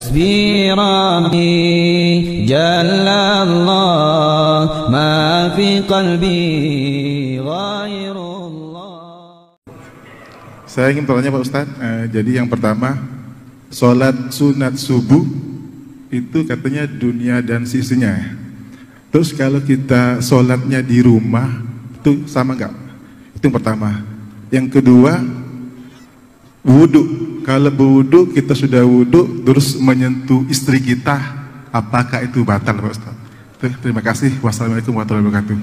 في ربي جل الله ما في قلبي غير الله. Saya ingin bertanya Pak Ustadz, jadi yang pertama, sholat sunat subuh itu katanya dunia dan sisinya. Terus kalau kita sholatnya di rumah itu sama nggak? Itu yang pertama. Yang kedua, wudhu. Kalau berwudhu, kita sudah wudhu terus menyentuh istri kita, apakah itu batal Pak Ustaz? Terima kasih. Wassalamualaikum warahmatullahi wabarakatuh.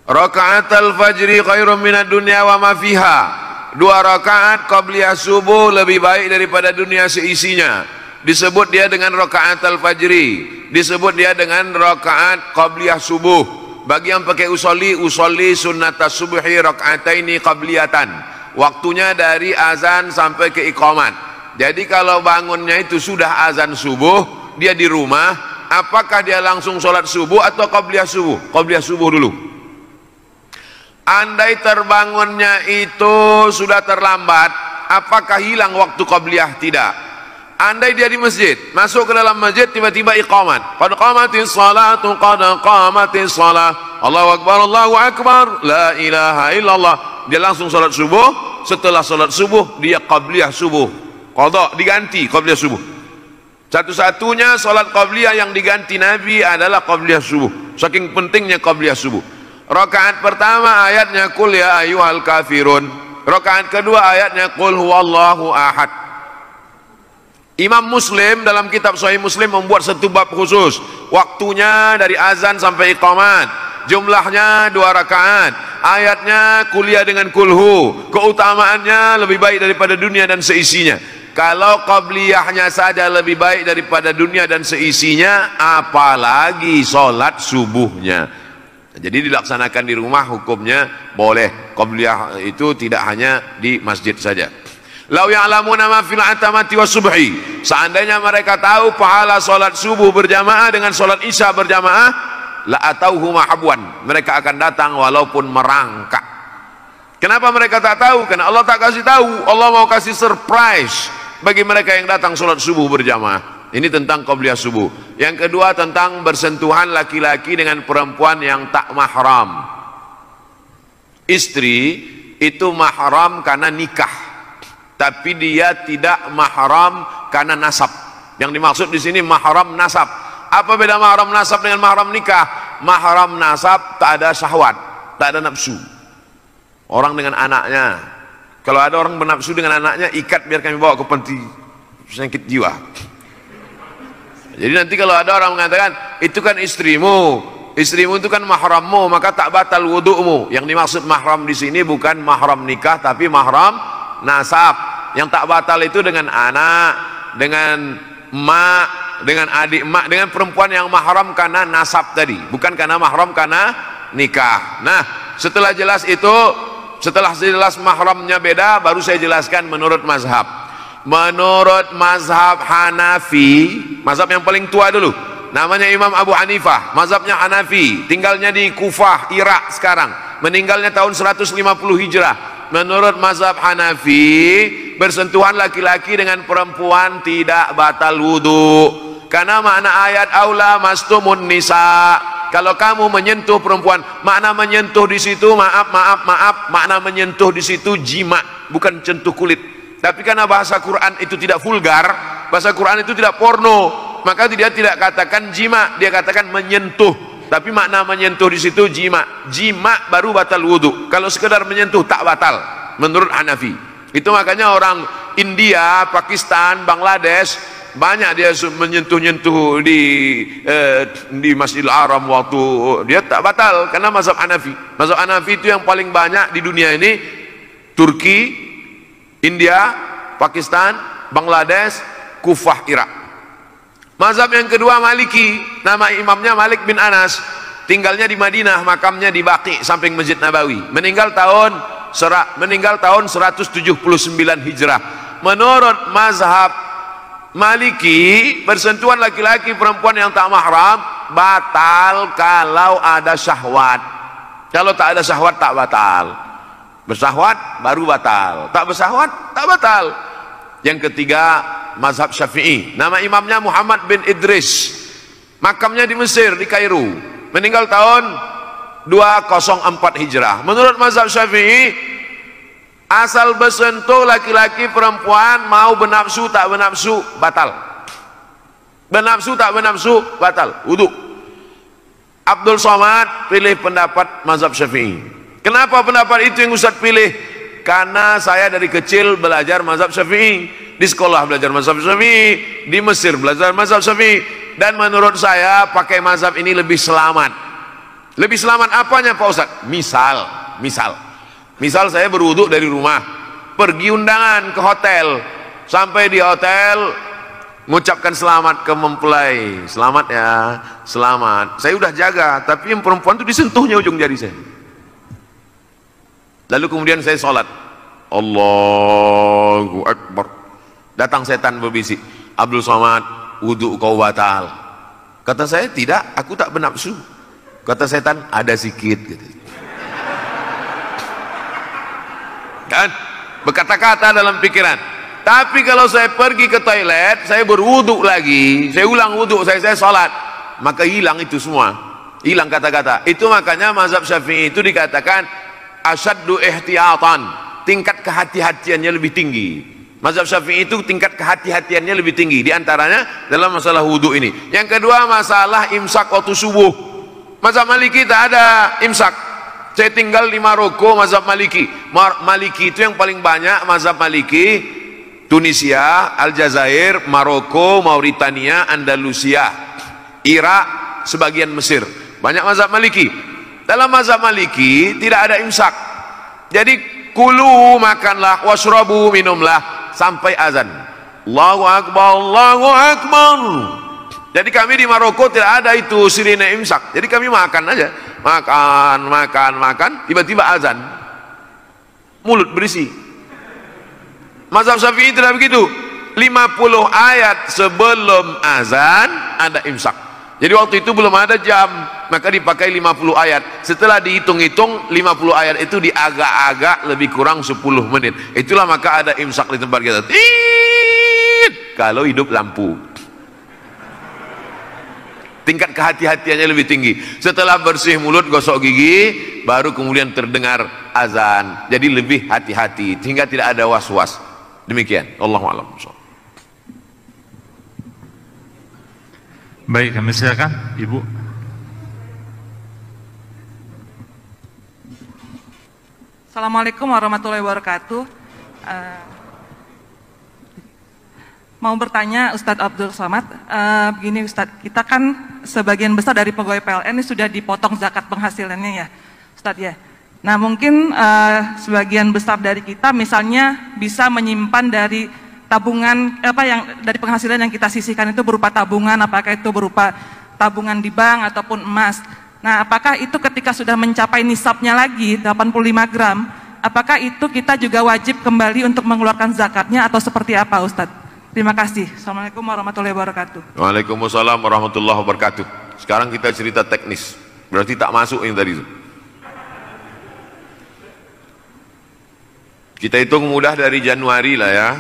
Raka'atul fajri khairum minad dunya wa ma fiha. 2 rakaat qabliyah subuh lebih baik daripada dunia seisinya. Disebut dia dengan raka'atul fajri, disebut dia dengan rakaat qabliyah subuh. Bagi yang pakai usolli sunnatas subhi raka'ataini qabliyatan. Waktunya dari azan sampai ke iqamat. Jadi kalau bangunnya itu sudah azan subuh, dia di rumah, apakah dia langsung sholat subuh atau qabliyah subuh? Qabliyah subuh dulu. Andai terbangunnya itu sudah terlambat, apakah hilang waktu qabliyah? Tidak. Andai dia di masjid, masuk ke dalam masjid, tiba-tiba iqamat, qad qamatis salatu, qad qamatis salah, Allahu akbar, Allahu akbar, la ilaha illallah. Dia langsung salat subuh. Setelah salat subuh dia qabliyah subuh, qada, diganti qabliyah subuh. Satu-satunya salat qabliyah yang diganti Nabi adalah qabliyah subuh. Saking pentingnya qabliyah subuh. Rakaat pertama ayatnya qul ya ayyuhal kafirun. Rakaat kedua ayatnya qul huwallahu ahad. Imam Muslim dalam kitab Sahih Muslim membuat satu bab khusus. Waktunya dari azan sampai iqamat. Jumlahnya 2 rakaat. Ayatnya kuliah dengan kulhu. Keutamaannya lebih baik daripada dunia dan seisinya. Kalau qabliyahnya saja lebih baik daripada dunia dan seisinya, apalagi sholat subuhnya. Jadi dilaksanakan di rumah hukumnya boleh. Qabliyah itu tidak hanya di masjid saja. Lau ya'lamuna ma fil atamati was subhi. Seandainya mereka tahu pahala salat subuh berjamaah dengan salat isya berjamaah, la atauhu mahabwan. Mereka akan datang walaupun merangkak. Kenapa mereka tak tahu? Karena Allah tak kasih tahu. Allah mau kasih surprise bagi mereka yang datang salat subuh berjamaah. Ini tentang qabliyah subuh. Yang kedua tentang bersentuhan laki-laki dengan perempuan yang tak mahram. Istri itu mahram karena nikah, tapi dia tidak mahram karena nasab. Yang dimaksud di sini mahram nasab. Apa beda mahram nasab dengan mahram nikah? Mahram nasab tak ada syahwat, tak ada nafsu. Orang dengan anaknya, kalau ada orang bernafsu dengan anaknya, ikat biar kami bawa ke panti sakit jiwa. Jadi nanti kalau ada orang mengatakan itu kan istrimu, istrimu itu kan mahrammu, maka tak batal wudu'mu. Yang dimaksud mahram di sini bukan mahram nikah, tapi mahram nasab. Yang tak batal itu dengan anak, dengan emak, dengan adik emak, dengan perempuan yang mahram karena nasab tadi, bukan karena mahram karena nikah. Nah, setelah jelas itu, setelah jelas mahramnya beda, baru saya jelaskan menurut mazhab. Menurut mazhab Hanafi, mazhab yang paling tua dulu, namanya Imam Abu Hanifah, mazhabnya Hanafi, tinggalnya di Kufah, Irak sekarang, meninggalnya tahun 150 Hijrah. Menurut mazhab Hanafi, bersentuhan laki-laki dengan perempuan tidak batal wudu, karena makna ayat aula mastumun nisa. Kalau kamu menyentuh perempuan, makna menyentuh di situ, maaf, makna menyentuh di situ jima, bukan sentuh kulit. Tapi karena bahasa Quran itu tidak vulgar, bahasa Quran itu tidak porno, maka dia tidak katakan jima, dia katakan menyentuh. Tapi makna menyentuh di situ jima. Jima baru batal wudu. Kalau sekedar menyentuh tak batal menurut Hanafi. Itu makanya orang India, Pakistan, Bangladesh banyak dia menyentuh-nyentuh di Masjidil Haram waktu dia tak batal karena mazhab Hanafi. Mazhab Hanafi itu yang paling banyak di dunia ini. Turki, India, Pakistan, Bangladesh, Kufah, Irak. Mazhab yang kedua Maliki, nama imamnya Malik bin Anas, tinggalnya di Madinah, makamnya di Baqi samping Masjid Nabawi. Meninggal tahun 179 Hijrah. Menurut mazhab Maliki, bersentuhan laki-laki perempuan yang tak mahram batal kalau ada syahwat. Kalau tak ada syahwat tak batal. Bersahwat baru batal, tak bersahwat tak batal. Yang ketiga mazhab Syafi'i. Nama imamnya Muhammad bin Idris. Makamnya di Mesir, di Kairo. Meninggal tahun 204 Hijrah. Menurut mazhab Syafi'i, asal bersentuh laki-laki perempuan, mau bernafsu tak bernafsu batal. Bernafsu tak bernafsu batal wudu. Abdul Somad pilih pendapat mazhab Syafi'i. Kenapa pendapat itu yang Ustaz pilih? Karena saya dari kecil belajar mazhab Syafi'i, di sekolah belajar mazhab Syafi'i, di Mesir belajar mazhab Syafi'i, dan menurut saya pakai mazhab ini lebih selamat. Lebih selamat apanya Pak Ustaz? Misal saya berwudu dari rumah, pergi undangan ke hotel, sampai di hotel mengucapkan selamat ke mempelai, selamat ya, selamat. Saya udah jaga, tapi yang perempuan itu disentuhnya ujung jari saya. Lalu kemudian saya sholat, Allahu Akbar. Datang setan berbisik, Abdul Somad, wudu kau batal. Kata saya, tidak, aku tak bernafsu. Kata setan, ada sikit gitu. Kan berkata-kata dalam pikiran. Tapi kalau saya pergi ke toilet, saya berwudu lagi, saya ulang wudu, saya sholat, maka hilang itu semua, hilang kata-kata. Itu makanya mazhab Syafi'i itu dikatakan asyaddu ihtiyatan, tingkat kehati-hatiannya lebih tinggi. Mazhab Syafi'i itu tingkat kehati-hatiannya lebih tinggi, diantaranya dalam masalah wudu ini. Yang kedua masalah imsak waktu subuh. Mazhab Maliki tak ada imsak. Saya tinggal di Maroko, mazhab Maliki. Maliki itu yang paling banyak, mazhab Maliki Tunisia, Aljazair, Maroko, Mauritania, Andalusia, Irak, sebagian Mesir. Banyak mazhab Maliki. Dalam mazhab Maliki tidak ada imsak. Jadi kulu, makanlah, washrabu, minumlah sampai azan. Allahu Akbar, Allahu Akbar. Jadi kami di Maroko tidak ada itu sirine imsak. Jadi kami makan aja, makan, tiba-tiba azan, mulut berisi. Mazhab Syafi'i tidak begitu. 50 ayat sebelum azan ada imsak. Jadi waktu itu belum ada jam, maka dipakai 50 ayat. Setelah dihitung-hitung 50 ayat itu diagak-agak lebih kurang 10 menit. Itulah maka ada imsak di tempat kita. Tiit, kalau hidup lampu. Tingkat kehati-hatiannya lebih tinggi. Setelah bersih mulut, gosok gigi, baru kemudian terdengar azan. Jadi lebih hati-hati sehingga tidak ada was-was. Demikian, Allahu a'lam. Baik, kami silakan Ibu. Assalamualaikum warahmatullahi wabarakatuh. Mau bertanya Ustadz Abdul Somad, begini Ustadz, kita kan sebagian besar dari pegawai PLN ini sudah dipotong zakat penghasilannya ya Ustadz ya. Nah mungkin sebagian besar dari kita misalnya bisa menyimpan dari tabungan yang dari penghasilan yang kita sisihkan itu berupa tabungan, apakah itu berupa tabungan di bank ataupun emas. Nah apakah itu ketika sudah mencapai nisabnya lagi 85 gram, apakah itu kita juga wajib kembali untuk mengeluarkan zakatnya atau seperti apa Ustadz? Terima kasih. Assalamualaikum warahmatullahi wabarakatuh. Waalaikumsalam warahmatullahi wabarakatuh. Sekarang kita cerita teknis, berarti tak masuk yang tadi itu. Kita hitung mudah dari Januari lah ya.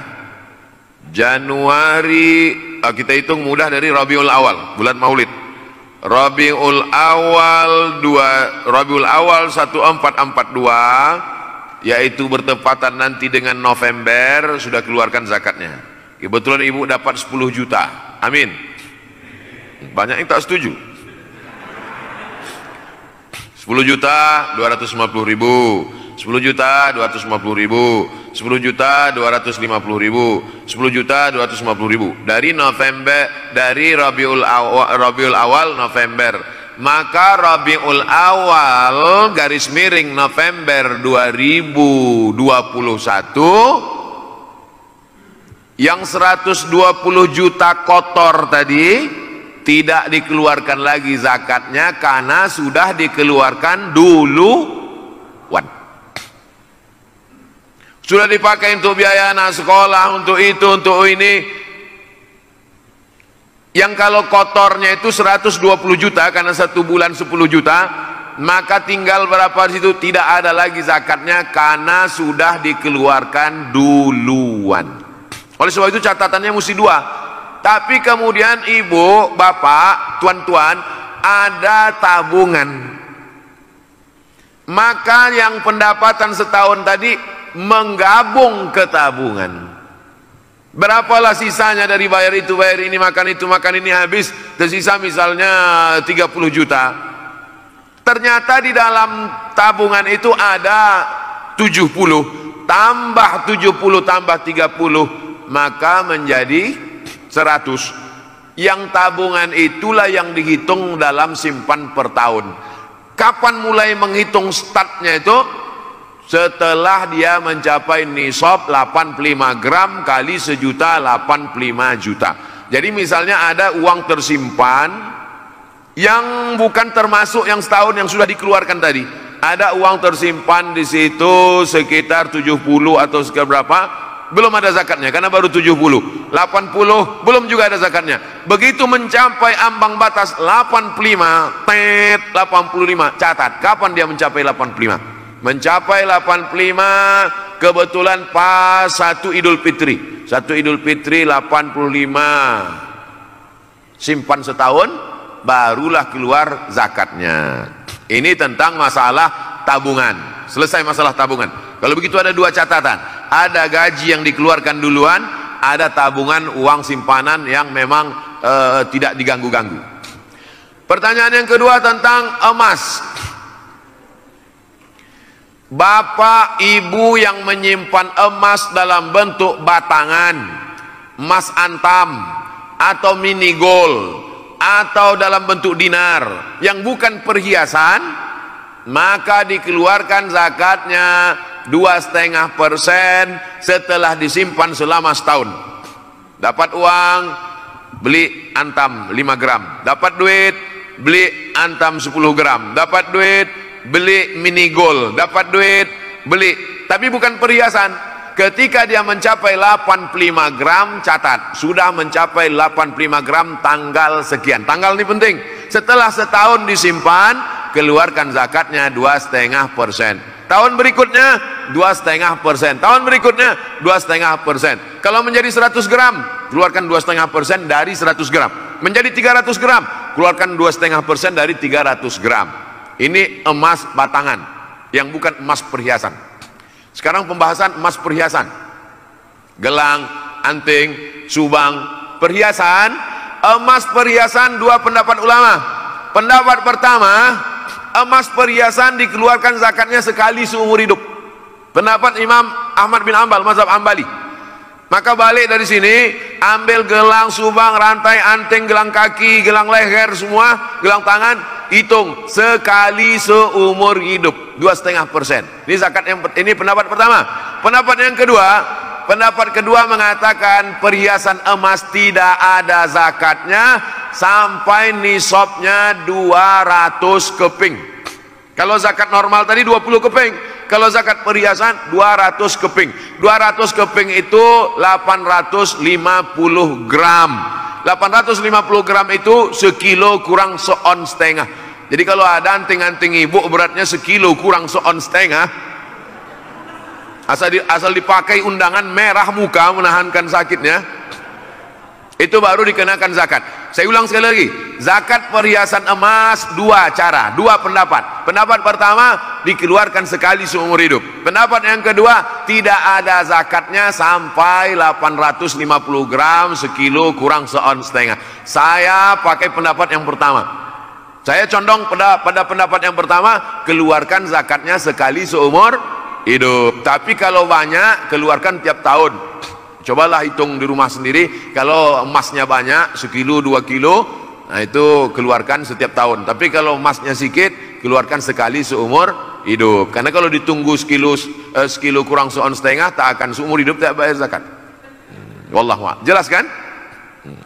Januari, kita hitung mudah dari Rabiul Awal, bulan Maulid. Rabiul Awal 1442, yaitu bertepatan nanti dengan November, sudah keluarkan zakatnya. Kebetulan ibu dapat 10 juta. Amin. Banyak yang tak setuju. 10 juta 250 ribu, 10 juta 250 ribu, 10 juta 250 ribu, 10 juta 250 ribu. Dari November, dari Rabiul Awal November. Maka Rabiul Awal garis miring November 2021, yang 120 juta kotor tadi tidak dikeluarkan lagi zakatnya karena sudah dikeluarkan duluan. Sudah dipakai untuk biaya anak sekolah, untuk itu, untuk ini. Yang kalau kotornya itu 120 juta karena 1 bulan 10 juta, maka tinggal berapa di situ, tidak ada lagi zakatnya karena sudah dikeluarkan duluan. Oleh sebab itu catatannya mesti dua. Tapi kemudian ibu, bapak, tuan-tuan, ada tabungan. Maka yang pendapatan setahun tadi menggabung ke tabungan. Berapalah sisanya dari bayar itu, bayar ini, makan itu, makan ini, habis tersisa misalnya 30 juta. Ternyata di dalam tabungan itu ada 70, tambah 70 tambah 30, maka menjadi 100. Yang tabungan itulah yang dihitung dalam simpan per tahun. Kapan mulai menghitung startnya itu? Setelah dia mencapai nisab 85 gram kali sejuta, 85 juta. Jadi misalnya ada uang tersimpan yang bukan termasuk yang setahun yang sudah dikeluarkan tadi. Ada uang tersimpan di situ sekitar 70 atau sekitar berapa, belum ada zakatnya karena baru 70. 80 belum juga ada zakatnya. Begitu mencapai ambang batas 85, 85, catat kapan dia mencapai 85. Mencapai 85 kebetulan pas 1 Idul Fitri. 1 Idul Fitri 85. Simpan setahun barulah keluar zakatnya. Ini tentang masalah tabungan. Selesai masalah tabungan. Kalau begitu ada dua catatan. Ada gaji yang dikeluarkan duluan, ada tabungan uang simpanan yang memang tidak diganggu-ganggu. Pertanyaan yang kedua tentang emas. Bapak ibu yang menyimpan emas dalam bentuk batangan, emas antam atau mini gold atau dalam bentuk dinar yang bukan perhiasan, maka dikeluarkan zakatnya 2,5% setelah disimpan selama setahun. Dapat uang, beli antam 5 gram, dapat duit, beli antam 10 gram, dapat duit, beli mini gold, dapat duit, beli, tapi bukan perhiasan. Ketika dia mencapai 85 gram, catat, sudah mencapai 85 gram tanggal sekian. Tanggal ini penting. Setelah setahun disimpan, keluarkan zakatnya 2,5%. Tahun berikutnya 2,5%. Tahun berikutnya 2,5%. Kalau menjadi 100 gram, keluarkan 2,5% dari 100 gram. Menjadi 300 gram, keluarkan 2,5% dari 300 gram. Ini emas batangan yang bukan emas perhiasan. Sekarang pembahasan emas perhiasan. Gelang, anting, subang, perhiasan. Emas perhiasan dua pendapat ulama. Pendapat pertama, emas perhiasan dikeluarkan zakatnya sekali seumur hidup. Pendapat Imam Ahmad bin Hanbal, mazhab Hambali. Maka balik dari sini, ambil gelang, subang, rantai, anting, gelang kaki, gelang leher, semua, gelang tangan, hitung sekali seumur hidup 2,5%. Ini zakat yang ini pendapat pertama. Pendapat yang kedua mengatakan perhiasan emas tidak ada zakatnya sampai nisabnya 200 keping. Kalau zakat normal tadi 20 keping, kalau zakat perhiasan 200 keping. 200 keping itu 850 gram. 850 gram itu sekilo kurang seon setengah. Jadi kalau ada anting-anting ibu beratnya sekilo kurang seon setengah, asal dipakai undangan merah muka menahankan sakitnya, itu baru dikenakan zakat. Saya ulang sekali lagi, zakat perhiasan emas dua cara, dua pendapat. Pendapat pertama dikeluarkan sekali seumur hidup. Pendapat yang kedua tidak ada zakatnya sampai 850 gram sekilo kurang seon setengah. Saya pakai pendapat yang pertama. Saya condong pada pendapat yang pertama, keluarkan zakatnya sekali seumur hidup. Tapi kalau banyak, keluarkan tiap tahun. Cobalah hitung di rumah sendiri, kalau emasnya banyak, sekilo, 2 kilo, nah itu keluarkan setiap tahun. Tapi kalau emasnya sedikit, keluarkan sekali seumur hidup. Karena kalau ditunggu sekilo kurang seon setengah, tak akan seumur hidup tak bayar zakat. Wallahu a'lam. Jelas kan?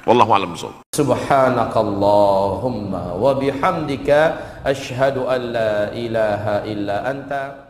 Wallahu a'lam bishawab. Subhanakallahumma wa bihamdika asyhadu an la ilaha illa anta